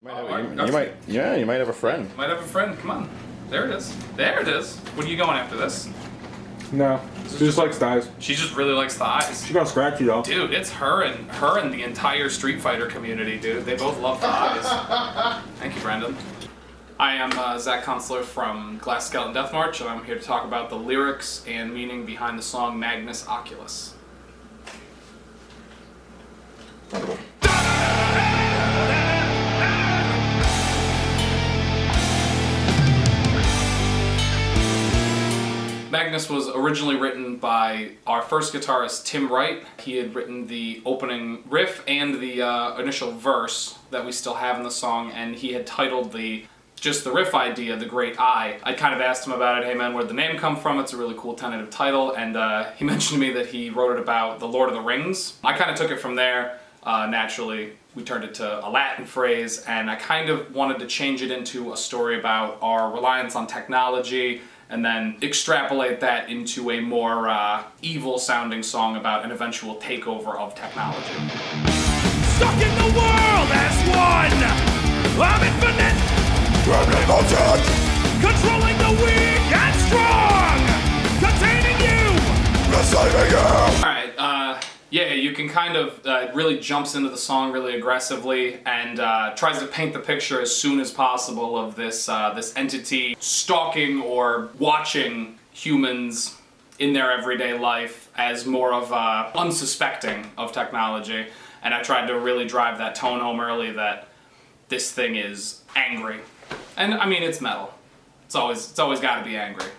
You might have a friend. Might have a friend. Come on. There it is. There it is. What are you going after this? No, she just likes thighs. She just really likes thighs. She got scratchy though. Dude, it's her and the entire Street Fighter community, dude. They both love thighs. Thank you, Brendan. I am Zach Kunstler from Glass Skeleton Death March, and I'm here to talk about the lyrics and meaning behind the song Magnus Oculus. Magnus was originally written by our first guitarist, Tim Wright. He had written the opening riff and the initial verse that we still have in the song, and he had titled just the riff idea, The Great I. I kind of asked him about it, hey man, where'd the name come from? It's a really cool tentative title, and he mentioned to me that he wrote it about the Lord of the Rings. I kind of took it from there, naturally. We turned it to a Latin phrase, and I kind of wanted to change it into a story about our reliance on technology, and then extrapolate that into a more evil-sounding song about an eventual takeover of technology. Stuck in the world as one, I'm infinite, controlling the weak and strong, containing you, receiving you. All right, yeah, you can kind of really jumps into the song really aggressively and tries to paint the picture as soon as possible of this this entity stalking or watching humans in their everyday life as more of unsuspecting of technology. And I tried to really drive that tone home early that this thing is angry. And I mean, it's metal. It's always got to be angry.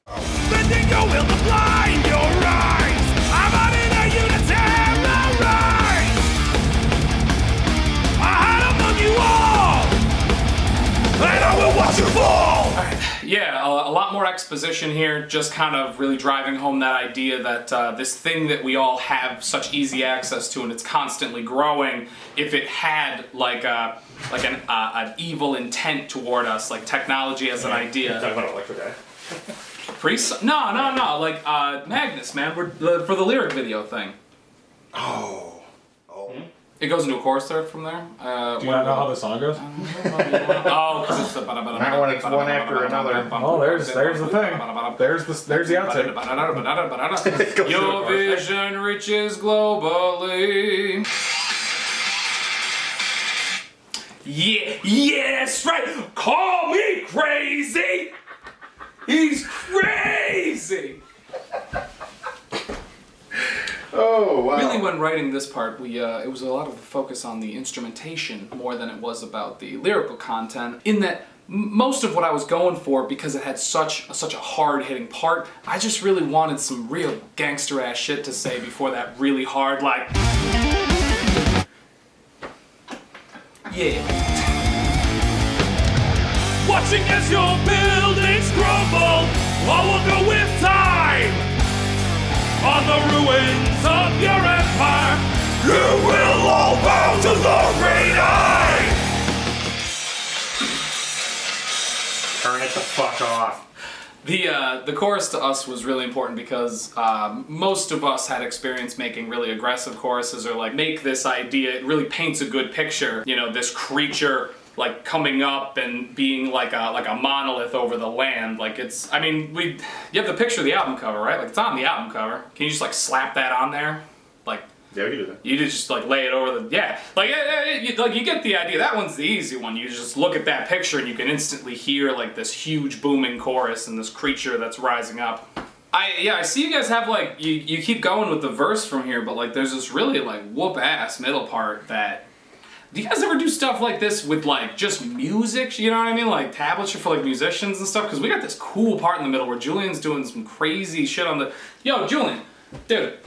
Bending your will to blind your eyes. I'm out in a unitary rise. I hide among you all, and I will watch you fall. Yeah, a lot more exposition here, just kind of really driving home that idea that this thing that we all have such easy access to and it's constantly growing, if it had like an evil intent toward us, like technology as an idea. You're talking about Electric Eye? No, like Magnus, man, for the lyric video thing. Oh. It goes into a chorus there from there. Do you not know how the song goes? Oh, because it's the... Not when it's one after another. Oh, there's the thing. There's the outtake. Your vision reaches globally. Yeah, that's right. Call me crazy. He's crazy. Oh, wow. Really, when writing this part, it was a lot of the focus on the instrumentation more than it was about the lyrical content. In that, most of what I was going for, because it had such a hard-hitting part, I just really wanted some real gangster-ass shit to say before that really hard, like... Yeah. Watching as your buildings crumble, all will go with time. On the ruins of your empire, you will all bow to the Great I. Turn it the fuck off. The chorus to us was really important because most of us had experience making really aggressive choruses or like make this idea, it really paints a good picture, you know, this creature like coming up and being like a monolith over the land. Like it's, I mean, you have the picture of the album cover, right? Like it's on the album cover. Can you just like slap that on there? Like, yeah, we can do that. You just like lay it over the, yeah. Like you get the idea. That one's the easy one. You just look at that picture and you can instantly hear like this huge booming chorus and this creature that's rising up. I see you guys have like, you keep going with the verse from here, but like there's this really like whoop ass middle part that, do you guys ever do stuff like this with like just music, you know what I mean? Like tablature for like musicians and stuff? Because we got this cool part in the middle where Julian's doing some crazy shit on the... Yo, Julian, dude,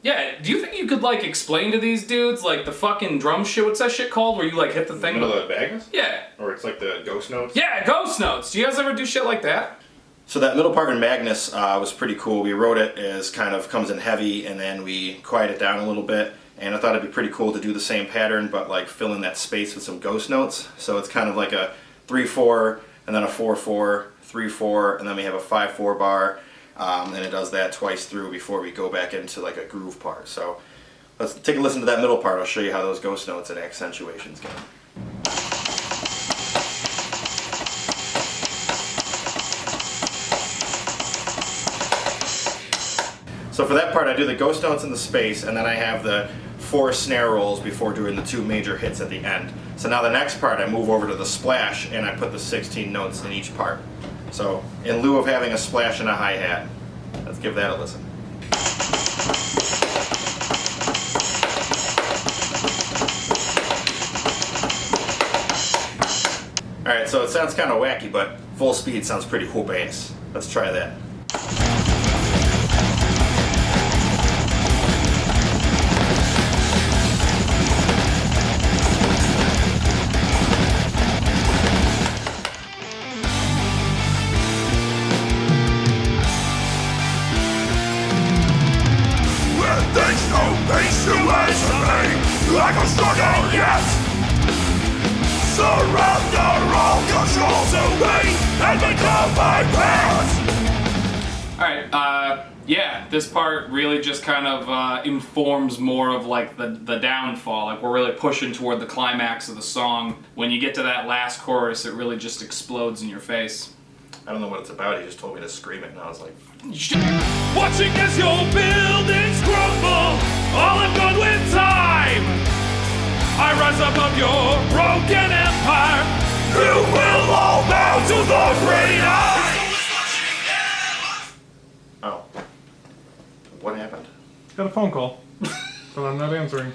yeah, do you think you could like explain to these dudes like the fucking drum shit? What's that shit called where you like hit the thing? Middle of the Magnus? Yeah. Or it's like the ghost notes? Yeah, ghost notes. Do you guys ever do shit like that? So that middle part in Magnus was pretty cool. We wrote it as kind of comes in heavy and then we quiet it down a little bit. And I thought it'd be pretty cool to do the same pattern, but like fill in that space with some ghost notes. So it's kind of like a 3-4, and then a 4-4, 3-4, and then we have a 5-4 bar. And it does that twice through before we go back into like a groove part. So let's take a listen to that middle part. I'll show you how those ghost notes and accentuations go. So for that part, I do the ghost notes in the space, and then I have the 4 snare rolls before doing the 2 major hits at the end. So now the next part, I move over to the splash, and I put the 16 notes in each part. So in lieu of having a splash and a hi-hat, let's give that a listen. Alright, so it sounds kind of wacky, but full speed sounds pretty cool bass. Let's try that. There's no peace to me, like a struggle yet. Surrender all control to me and become my pet. Alright, yeah, this part really just kind of informs more of like the downfall. Like we're really pushing toward the climax of the song. When you get to that last chorus, it really just explodes in your face. I don't know what it's about, he just told me to scream it, and I was like... Watching as your buildings crumble, all have gone with time. I rise above your broken empire. You will all bow to the great eye. Oh. What happened? Got a phone call, but I'm not answering.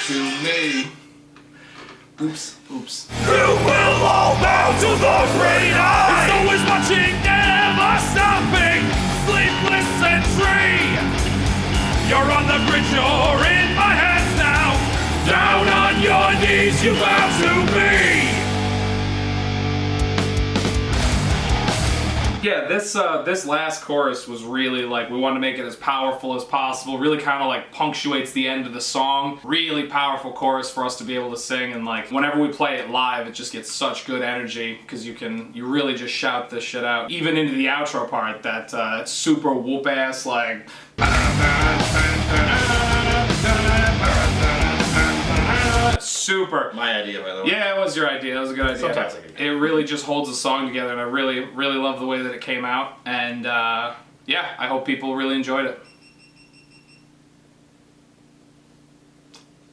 To me. Oops. You will all bow to the great eye. It's always watching, never stopping, sleepless century. You're on the bridge, you're in my hands now. Down on your knees, you bow to me. Yeah, this last chorus was really like, we wanted to make it as powerful as possible, really kind of like punctuates the end of the song. Really powerful chorus for us to be able to sing, and like whenever we play it live, it just gets such good energy because you really just shout this shit out. Even into the outro part, that super whoop ass like. Super. My idea, by the way. Yeah, it was your idea. That was a good idea. Sometimes I can. It really just holds the song together, and I really love the way that it came out. And yeah, I hope people really enjoyed it.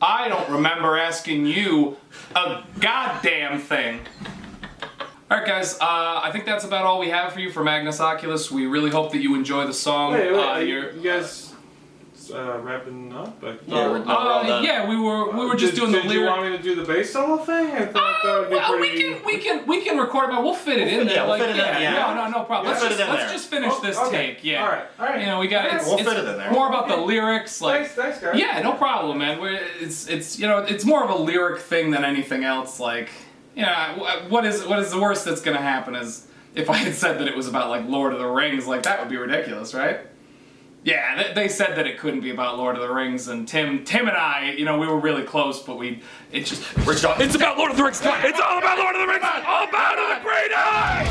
I don't remember asking you a goddamn thing. Alright guys, I think that's about all we have for you for Magnus Oculus. We really hope that you enjoy the song. Wait, you guys wrapping up? Yeah, we were just doing the lyrics. Did you want me to do the bass solo thing? I thought that would be pretty... we can record it, but we'll fit it in there. We'll fit it in there, yeah. No problem. We'll fit it in Let's there. just finish this okay. take. Yeah. All right. You know, we got We'll fit it in there. more about the lyrics. Like, Thanks, guys. yeah, no problem, man. It's you know, it's more of a lyric thing than anything else. Like, you know, what is the worst that's gonna happen is if I had said that it was about like Lord of the Rings. Like that would be ridiculous, right? Yeah, they said that it couldn't be about Lord of the Rings, and Tim and I, you know, we were really close, but It's about Lord of the Rings. It's all about Lord of the Rings. All bow to the great eye.